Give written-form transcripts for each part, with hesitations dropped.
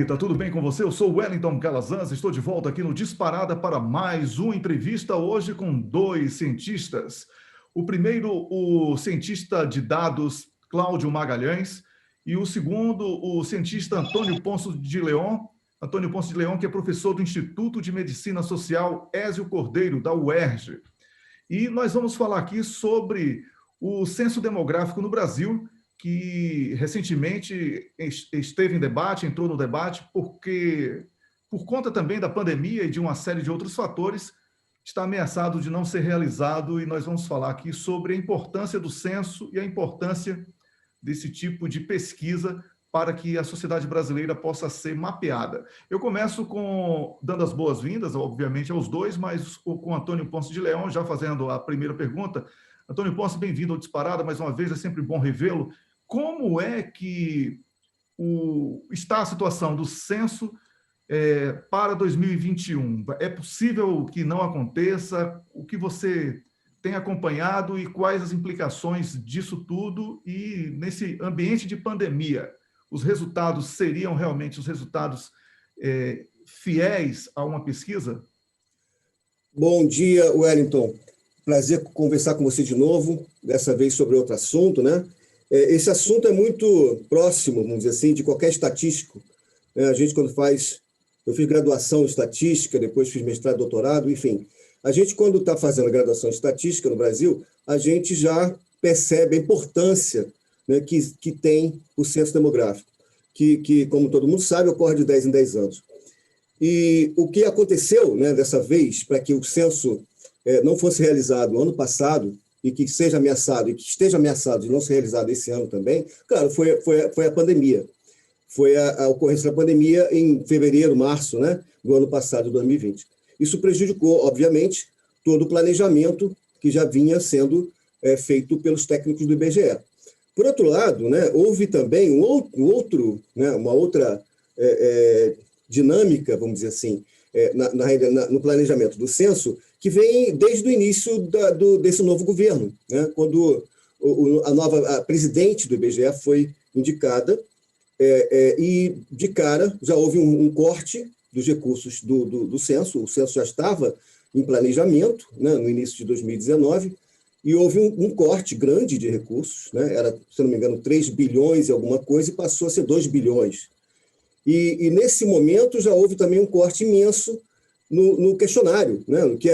Moita, tudo bem com você? Eu sou o Wellington Calazans, estou de volta aqui no Disparada para mais uma entrevista hoje com dois cientistas. O primeiro, o cientista de dados Cláudio Magalhães, e o segundo, o cientista Antônio Ponce de Leon. Antônio Ponce de Leon, que é professor do Instituto de Medicina Social Ézio Cordeiro, da UERJ. E nós vamos falar aqui sobre o censo demográfico no Brasil, que recentemente esteve em debate, entrou no debate, porque, por conta também da pandemia e de uma série de outros fatores, está ameaçado de não ser realizado, e nós vamos falar aqui sobre a importância do censo e a importância desse tipo de pesquisa para que a sociedade brasileira possa ser mapeada. Eu começo dando as boas-vindas, obviamente, aos dois, mas com Antônio Ponce de Leon, já fazendo a primeira pergunta. Antônio Ponce, bem-vindo ao Disparada, mais uma vez, é sempre bom revê-lo. Como é que está a situação do censo para 2021? É possível que não aconteça? O que você tem acompanhado e quais as implicações disso tudo? E nesse ambiente de pandemia, os resultados seriam realmente os resultados fiéis a uma pesquisa? Bom dia, Wellington. Prazer conversar com você de novo, dessa vez sobre outro assunto, né? Esse assunto é muito próximo, vamos dizer assim, de qualquer estatístico. A gente, quando eu fiz graduação em estatística, depois fiz mestrado, doutorado, enfim. A gente, quando está fazendo graduação em estatística no Brasil, a gente já percebe a importância, né, que tem o censo demográfico, que, como todo mundo sabe, ocorre de 10 em 10 anos. E o que aconteceu, né, dessa vez, para que o censo não fosse realizado ano passado, e que seja ameaçado, e que esteja ameaçado de não ser realizado esse ano também, claro, foi a pandemia. Foi a ocorrência da pandemia em fevereiro, março, né, do ano passado, 2020. Isso prejudicou, obviamente, todo o planejamento que já vinha sendo feito pelos técnicos do IBGE. Por outro lado, né, houve também uma outra dinâmica, vamos dizer assim, no planejamento do censo, que vem desde o início desse novo governo, né? Quando a presidente do IBGE foi indicada, e de cara já houve um corte dos recursos do censo. O censo já estava em planejamento, né, no início de 2019, e houve um corte grande de recursos, né? Era, se não me engano, 3 bilhões e alguma coisa, e passou a ser 2 bilhões. E nesse momento já houve também um corte imenso no questionário, né, que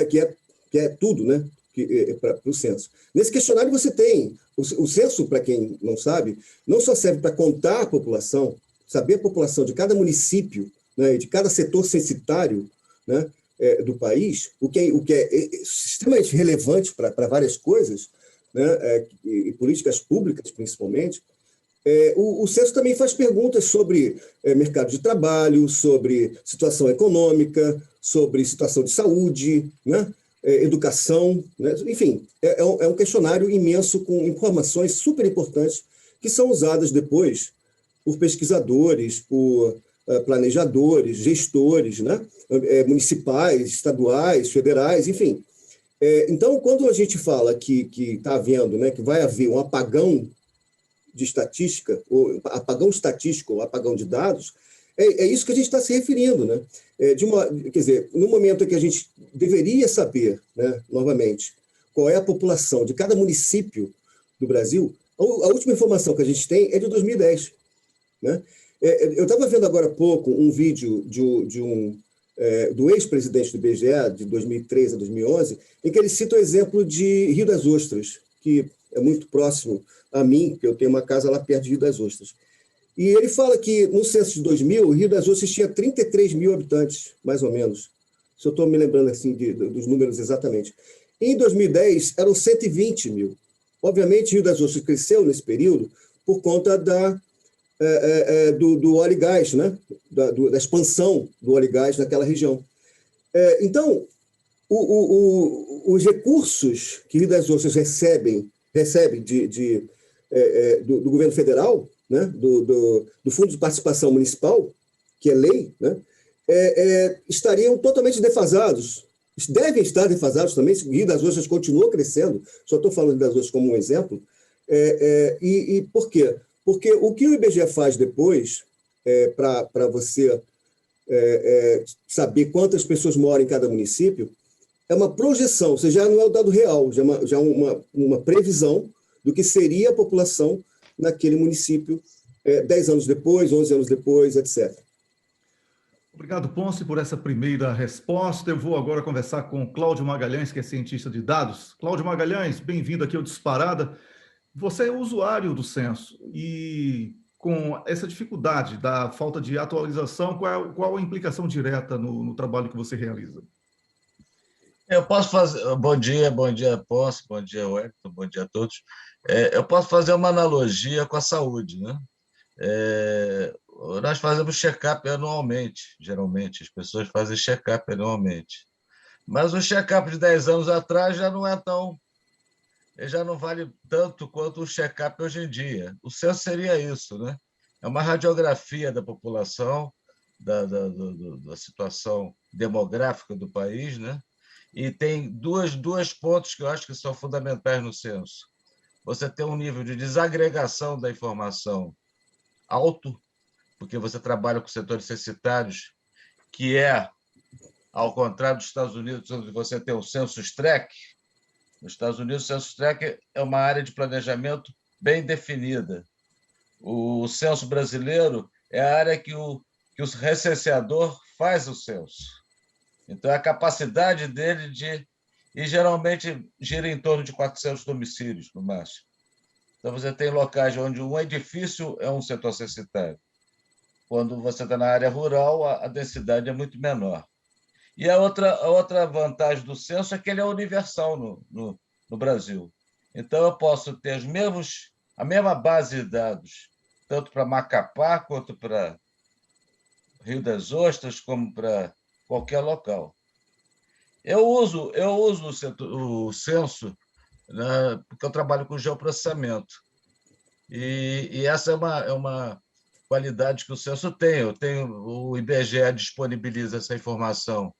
é tudo, né, para o censo. Nesse questionário você tem, o censo, para quem não sabe, não só serve para contar a população, saber a população de cada município, né, e de cada setor censitário, né, do país, o que é extremamente relevante para várias coisas, né, e políticas públicas, principalmente. O censo também faz perguntas sobre mercado de trabalho, sobre situação econômica, sobre situação de saúde, né? Educação, né? Enfim, é um questionário imenso com informações super importantes que são usadas depois por pesquisadores, por planejadores, gestores, né? Municipais, estaduais, federais, enfim. Então, quando a gente fala que está havendo, né, que vai haver um apagão de estatística, ou apagão estatístico, ou apagão de dados, é isso que a gente está se referindo, né? Quer dizer, no momento em que a gente deveria saber, né, novamente, qual é a população de cada município do Brasil, a última informação que a gente tem é de 2010. Né? Eu estava vendo agora há pouco um vídeo do ex-presidente do IBGE, de 2003 a 2011, em que ele cita o exemplo de Rio das Ostras, que é muito próximo a mim, porque eu tenho uma casa lá perto de Rio das Ostras. E ele fala que no censo de 2000, o Rio das Ostras tinha 33 mil habitantes, mais ou menos. Se eu estou me lembrando assim dos números exatamente. Em 2010, eram 120 mil. Obviamente, Rio das Ostras cresceu nesse período por conta do óleo e gás, né? Da expansão do óleo e gás naquela região. Então, os recursos que Rio das Ostras recebe do governo federal, né, do Fundo de Participação Municipal, que é lei, né, estariam totalmente defasados. Devem estar defasados também, se o Rio das Ostras continua crescendo. Só estou falando das Ostras como um exemplo. E por quê? Porque o que o IBGE faz depois para você saber quantas pessoas moram em cada município, é uma projeção, ou seja, já não é o dado real, já é uma previsão do que seria a população naquele município 10 anos depois, 11 anos depois, etc. Obrigado, Ponce, por essa primeira resposta. Eu vou agora conversar com Cláudio Magalhães, que é cientista de dados. Cláudio Magalhães, bem-vindo aqui ao Disparada. Você é usuário do censo e com essa dificuldade da falta de atualização, qual a implicação direta no trabalho que você realiza? Eu posso fazer. Bom dia, Ponce, bom dia, Wellington, bom dia a todos. Eu posso fazer uma analogia com a saúde, né? Nós fazemos check-up anualmente, geralmente, as pessoas fazem check-up anualmente. Mas o check-up de 10 anos atrás já não vale tanto quanto o check-up hoje em dia. O censo seria isso, né? É uma radiografia da população, da situação demográfica do país, né? E tem dois pontos que eu acho que são fundamentais no censo. Você tem um nível de desagregação da informação alto, porque você trabalha com setores censitários, que ao contrário dos Estados Unidos, onde você tem o census tract. Nos Estados Unidos, o census tract é uma área de planejamento bem definida. O censo brasileiro é a área que o recenseador faz o censo. Então, é a capacidade dele e geralmente gira em torno de 400 domicílios, no máximo. Então, você tem locais onde um edifício é um setor censitário. Quando você está na área rural, a densidade é muito menor. E a outra vantagem do censo é que ele é universal no Brasil. Então, eu posso ter a mesma base de dados, tanto para Macapá, quanto para Rio das Ostras, como para qualquer local. Eu uso o censo, né, porque eu trabalho com geoprocessamento. E essa é uma qualidade que o censo tem. O IBGE disponibiliza essa informação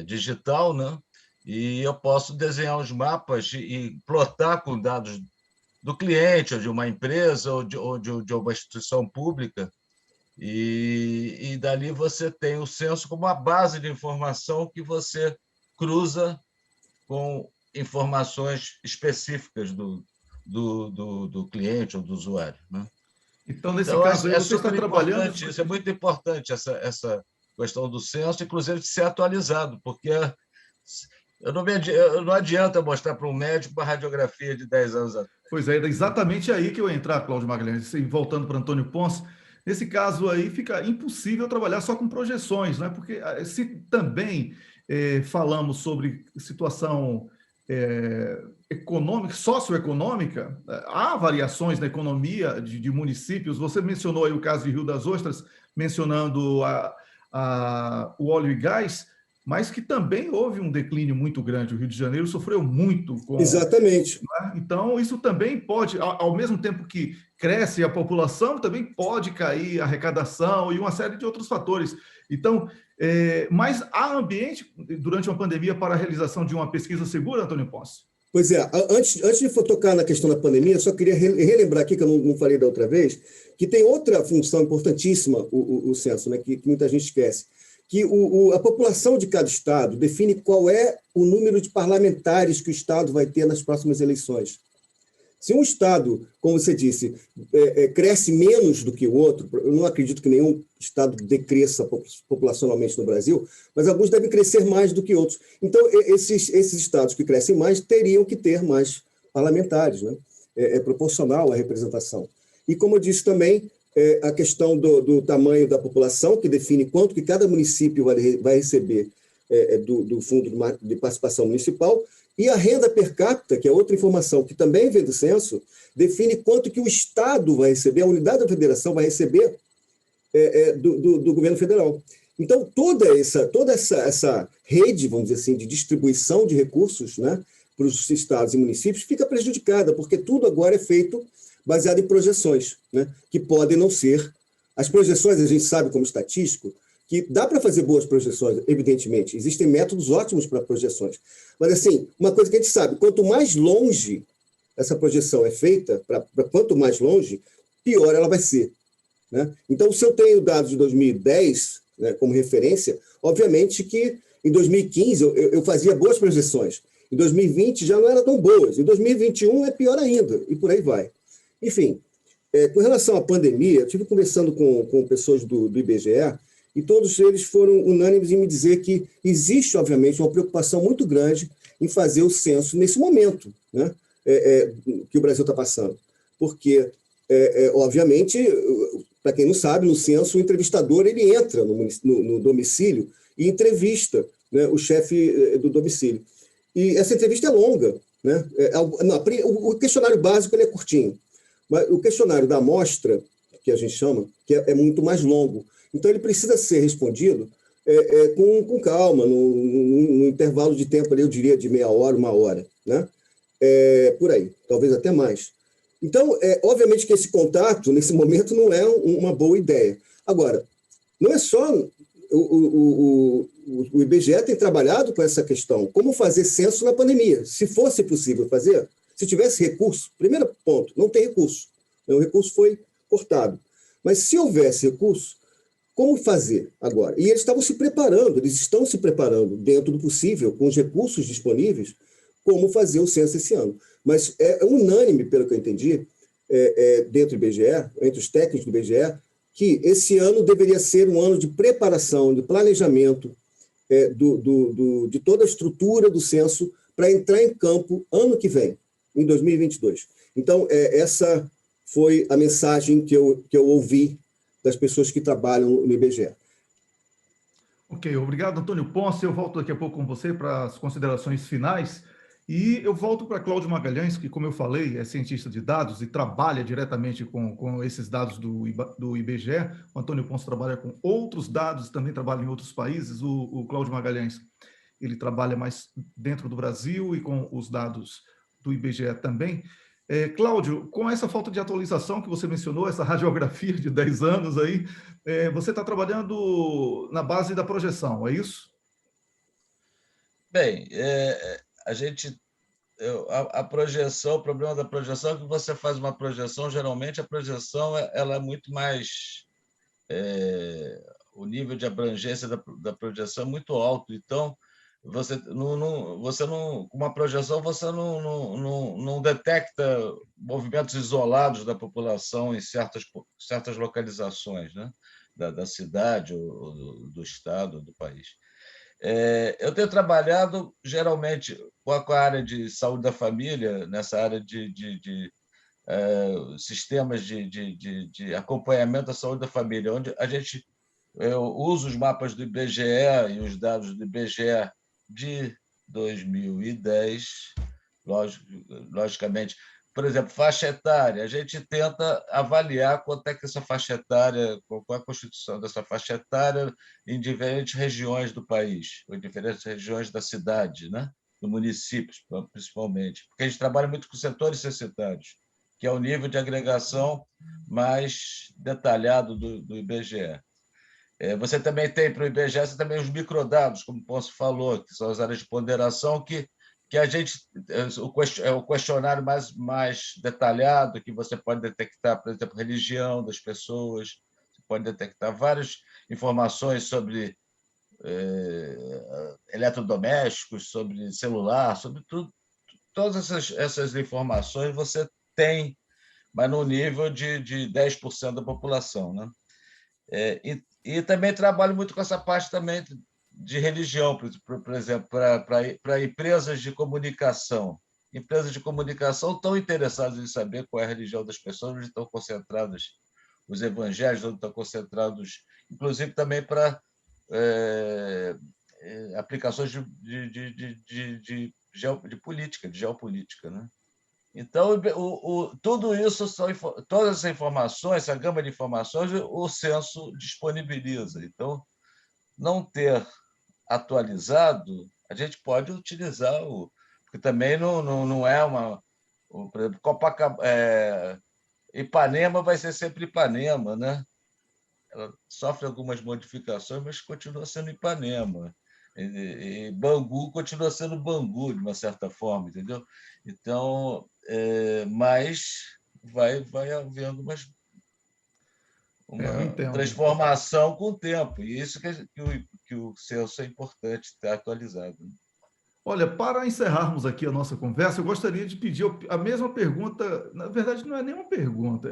digital, né? E eu posso desenhar os mapas e plotar com dados do cliente, ou de uma empresa, ou de uma instituição pública, e dali você tem o censo como uma base de informação que você cruza com informações específicas do cliente ou do usuário, né? Então, nesse Então, caso aí, é você está super trabalhando... importante isso, é muito importante essa questão do censo, inclusive de ser atualizado, porque não adianta mostrar para um médico uma radiografia de 10 anos atrás. Pois é, era exatamente aí que eu ia entrar, Cláudio Magalhães. E voltando para Antônio Ponce, nesse caso aí fica impossível trabalhar só com projeções, né? Porque se também falamos sobre situação econômica, socioeconômica, há variações na economia de municípios. Você mencionou aí o caso de Rio das Ostras, mencionando o óleo e gás, mas que também houve um declínio muito grande. O Rio de Janeiro sofreu muito com... Exatamente. Né? Então, isso também pode, ao mesmo tempo que cresce a população, também pode cair a arrecadação e uma série de outros fatores. Então, mas há ambiente durante uma pandemia para a realização de uma pesquisa segura, Antônio Ponce? Pois é, antes de tocar na questão da pandemia, só queria relembrar aqui, que eu não falei da outra vez, que tem outra função importantíssima, o censo, né, que muita gente esquece, que a população de cada estado define qual é o número de parlamentares que o estado vai ter nas próximas eleições. Se um estado, como você disse, cresce menos do que o outro, eu não acredito que nenhum estado decresça populacionalmente no Brasil, mas alguns devem crescer mais do que outros. Então, esses estados que crescem mais teriam que ter mais parlamentares, né? É proporcional à representação. E, como eu disse também, a questão do tamanho da população, que define quanto que cada município vai receber do Fundo de Participação Municipal, e a renda per capita, que é outra informação que também vem do censo, define quanto que o Estado vai receber, a unidade da federação vai receber do governo federal. Então, toda essa rede, vamos dizer assim, de distribuição de recursos, né, para os estados e municípios fica prejudicada, porque tudo agora é feito baseado em projeções, né, que podem não ser. As projeções, a gente sabe como estatístico, que dá para fazer boas projeções, evidentemente. Existem métodos ótimos para projeções. Mas, assim, uma coisa que a gente sabe, quanto mais longe essa projeção é feita, quanto mais longe, pior ela vai ser. né? Então, se eu tenho dados de 2010, né, como referência, obviamente que em 2015 eu fazia boas projeções. Em 2020 já não eram tão boas. Em 2021 é pior ainda, e por aí vai. Enfim, com relação à pandemia, eu estive conversando com pessoas do IBGE, e todos eles foram unânimes em me dizer que existe, obviamente, uma preocupação muito grande em fazer o censo nesse momento, né, que o Brasil está passando. Porque, obviamente, para quem não sabe, no censo, o entrevistador ele entra no domicílio e entrevista, né, o chefe do domicílio. E essa entrevista é longa, né? O questionário básico ele é curtinho, mas o questionário da amostra, que a gente chama, que é muito mais longo. Então, ele precisa ser respondido com calma, no intervalo de tempo, ali, eu diria, de meia hora, uma hora, né? Por aí, talvez até mais. Então, obviamente que esse contato, nesse momento, não é uma boa ideia. Agora, não é só... O IBGE tem trabalhado com essa questão, como fazer censo na pandemia. Se fosse possível fazer, se tivesse recurso, primeiro ponto, não tem recurso. O recurso foi cortado. Mas se houvesse recurso, como fazer agora? E eles estavam se preparando, eles estão se preparando, dentro do possível, com os recursos disponíveis, como fazer o censo esse ano. Mas é unânime, pelo que eu entendi, dentro do IBGE, entre os técnicos do IBGE, que esse ano deveria ser um ano de preparação, de planejamento de toda a estrutura do censo para entrar em campo ano que vem, em 2022. Então, essa foi a mensagem que eu ouvi das pessoas que trabalham no IBGE. Ok, obrigado, Antônio Ponce. Eu volto daqui a pouco com você para as considerações finais. E eu volto para Cláudio Magalhães, que, como eu falei, é cientista de dados e trabalha diretamente com esses dados do IBGE. O Antônio Ponce trabalha com outros dados, também trabalha em outros países. O Cláudio Magalhães, ele trabalha mais dentro do Brasil e com os dados do IBGE também. Cláudio, com essa falta de atualização que você mencionou, essa radiografia de 10 anos aí, você está trabalhando na base da projeção, é isso? Bem, a gente a projeção, o problema da projeção é que você faz uma projeção, geralmente a projeção ela é muito mais o nível de abrangência da projeção é muito alto, então com uma projeção você não detecta movimentos isolados da população em certas localizações, né? Da cidade, ou do estado, do país. Eu tenho trabalhado, geralmente, com a área de saúde da família, nessa área de sistemas de acompanhamento da saúde da família, onde eu uso os mapas do IBGE e os dados do IBGE de 2010, logicamente. Por exemplo, faixa etária, a gente tenta avaliar quanto é que essa faixa etária, qual é a constituição dessa faixa etária em diferentes regiões do país, ou em diferentes regiões da cidade, né? Do município, principalmente, porque a gente trabalha muito com setores censitários, que é o nível de agregação mais detalhado do IBGE. Você também tem para o IBGE você também os microdados, como o Ponce falou, que são as áreas de ponderação que a gente o questionário mais detalhado, que você pode detectar, por exemplo, religião das pessoas, você pode detectar várias informações sobre eletrodomésticos, sobre celular, sobre tudo. Todas essas informações você tem, mas no nível de 10% da população, né? E também trabalho muito com essa parte também de religião, por exemplo, para empresas de comunicação. Empresas de comunicação estão interessadas em saber qual é a religião das pessoas, onde estão concentrados os evangelhos, onde estão concentrados, inclusive também para aplicações de política, de geopolítica, né? Então, tudo isso todas essas informações, essa gama de informações, o censo disponibiliza. Então, não ter atualizado, a gente pode utilizar porque também não é por exemplo, Ipanema vai ser sempre Ipanema, né? Ela sofre algumas modificações, mas continua sendo Ipanema. E Bangu continua sendo Bangu, de uma certa forma, entendeu? Então, mas vai havendo umas... Eu uma entendo. transformação com o tempo. E isso que o censo é importante estar atualizado. Olha, para encerrarmos aqui a nossa conversa, eu gostaria de pedir a mesma pergunta. Na verdade, não é nem uma pergunta,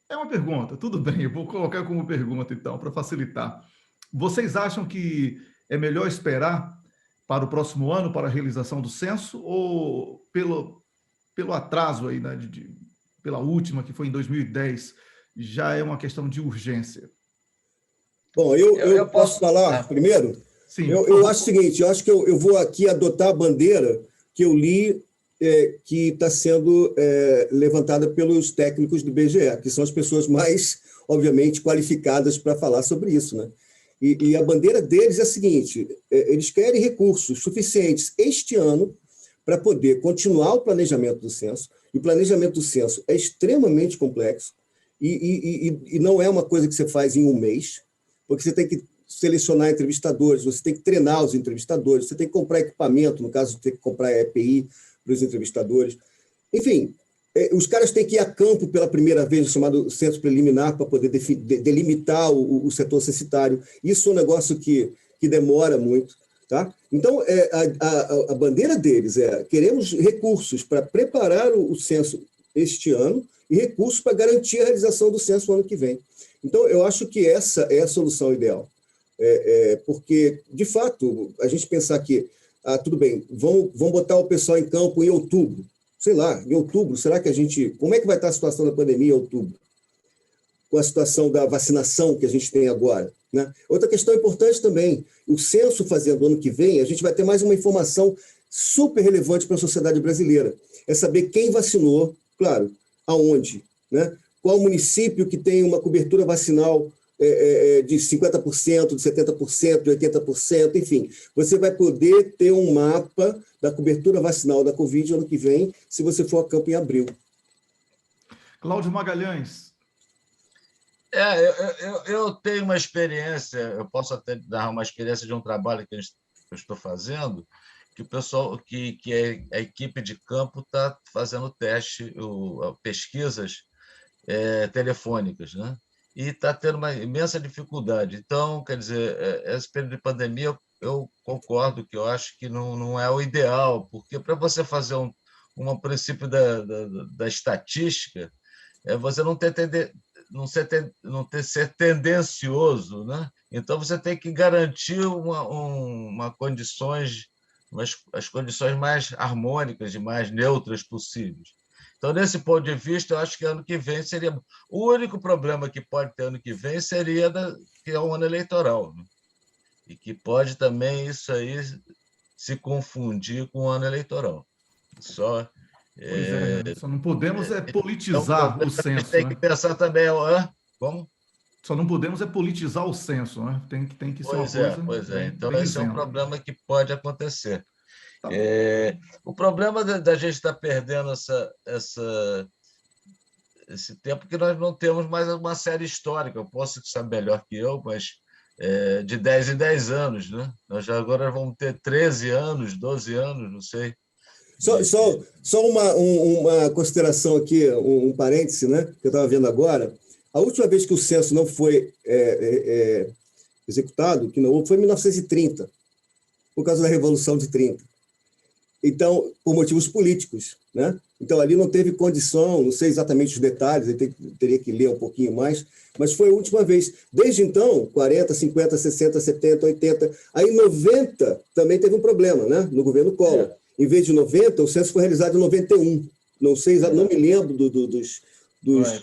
é uma pergunta. Tudo bem, eu vou colocar como pergunta, então, para facilitar. Vocês acham que é melhor esperar para o próximo ano, para a realização do censo, ou pelo atraso aí, né, pela última, que foi em 2010, já é uma questão de urgência? Bom, Eu eu posso posso. falar primeiro? Sim, por Eu acho o favor. seguinte, eu acho que eu vou aqui adotar a bandeira que eu li, que está sendo levantada pelos técnicos do IBGE, que são as pessoas mais, obviamente, qualificadas para falar sobre isso, né? E a bandeira deles é a seguinte: eles querem recursos suficientes este ano para poder continuar o planejamento do censo, e o planejamento do censo é extremamente complexo, e não é uma coisa que você faz em um mês, porque você tem que selecionar entrevistadores, você tem que treinar os entrevistadores, você tem que comprar equipamento, no caso, tem que comprar EPI para os entrevistadores. Enfim, os caras têm que ir a campo pela primeira vez, chamado censo preliminar, para poder delimitar o setor censitário. Isso é um negócio que demora muito. Tá? Então, a bandeira deles é: queremos recursos para preparar o censo este ano e recursos para garantir a realização do censo no ano que vem. Então, eu acho que essa é a solução ideal. Porque, de fato, a gente pensar que, tudo bem, vamos botar o pessoal em campo em outubro. Sei lá, em outubro, será que a gente... Como é que vai estar a situação da pandemia em outubro? Com a situação da vacinação que a gente tem agora, né? Outra questão importante também, o censo fazendo ano que vem, a gente vai ter mais uma informação super relevante para a sociedade brasileira. É saber quem vacinou, claro, aonde, né? Qual município que tem uma cobertura vacinal de 50%, de 70%, de 80%, enfim. Você vai poder ter um mapa da cobertura vacinal da Covid ano que vem, se você for a campo em abril. Cláudio Magalhães. Eu tenho uma experiência, eu posso até dar uma experiência de um trabalho que eu estou fazendo, que o pessoal, que a equipe de campo está fazendo teste, pesquisas telefônicas, né? E está tendo uma imensa dificuldade. Então, quer dizer, esse período de pandemia, eu concordo que eu acho que não é o ideal, porque para você fazer um princípio da estatística, você não ter ser tendencioso, né? Então você tem que garantir as condições mais harmônicas e mais neutras possíveis. Então, nesse ponto de vista, eu acho que ano que vem seria... O único problema que pode ter ano que vem seria que é um ano eleitoral, né? E que pode também isso aí se confundir com o ano eleitoral. Só Pois é, só não podemos é um politizar o problema que a gente censo, tem que né? pensar também. Como? Só não podemos politizar o censo, né? Tem que ser uma coisa Pois é. bem, Então, bem esse é um isenta. problema que pode acontecer. Tá bom. O problema da gente estar perdendo esse tempo que nós não temos mais uma série histórica. Eu posso saber melhor que eu, mas de 10 em 10 anos, né? Nós já agora vamos ter 13 anos, 12 anos, não sei. Só uma consideração aqui, parêntese, né, que eu estava vendo agora. A última vez que o censo não foi executado, que não houve, foi em 1930, por causa da Revolução de 30. Então, por motivos políticos, né? Então, ali não teve condição, não sei exatamente os detalhes, eu teria que ler um pouquinho mais, mas foi a última vez. Desde então, 40, 50, 60, 70, 80, aí em 90 também teve um problema, né? No governo Collor. Em vez de 90, o censo foi realizado em 91. Não sei, não me lembro dos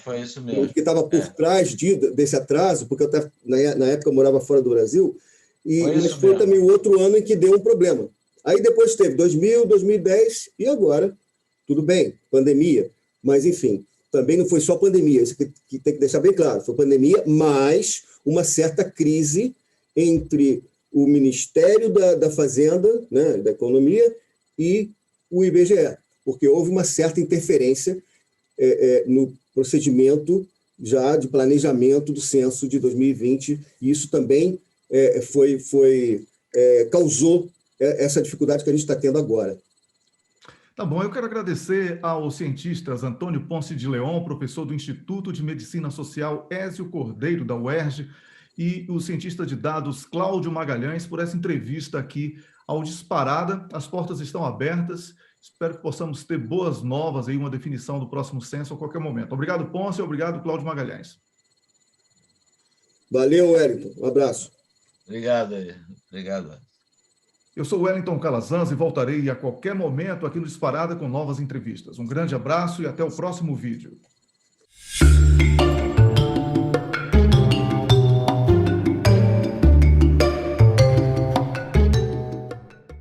Foi isso mesmo. do que estava por trás desse atraso, porque na época eu morava fora do Brasil, mas foi também o outro ano em que deu um problema. Aí depois teve 2000, 2010 e agora, tudo bem, pandemia. Mas, enfim, também não foi só pandemia, isso que tem que deixar bem claro. Foi pandemia, mas uma certa crise entre o Ministério da Fazenda, né, da Economia, e o IBGE, porque houve uma certa interferência no procedimento já de planejamento do censo de 2020, e isso também causou essa dificuldade que a gente está tendo agora. Tá bom, eu quero agradecer aos cientistas Antônio Ponce de Leon, professor do Instituto de Medicina Social Ézio Cordeiro, da UERJ, e o cientista de dados Cláudio Magalhães, por essa entrevista aqui ao Disparada. As portas estão abertas, espero que possamos ter boas novas, aí, uma definição do próximo censo a qualquer momento. Obrigado, Ponce, obrigado, Cláudio Magalhães. Valeu, Wellington. Um abraço. Obrigado aí. Obrigado. Eu sou Wellington Calazans e voltarei a qualquer momento aqui no Disparada com novas entrevistas. Um grande abraço e até o próximo vídeo.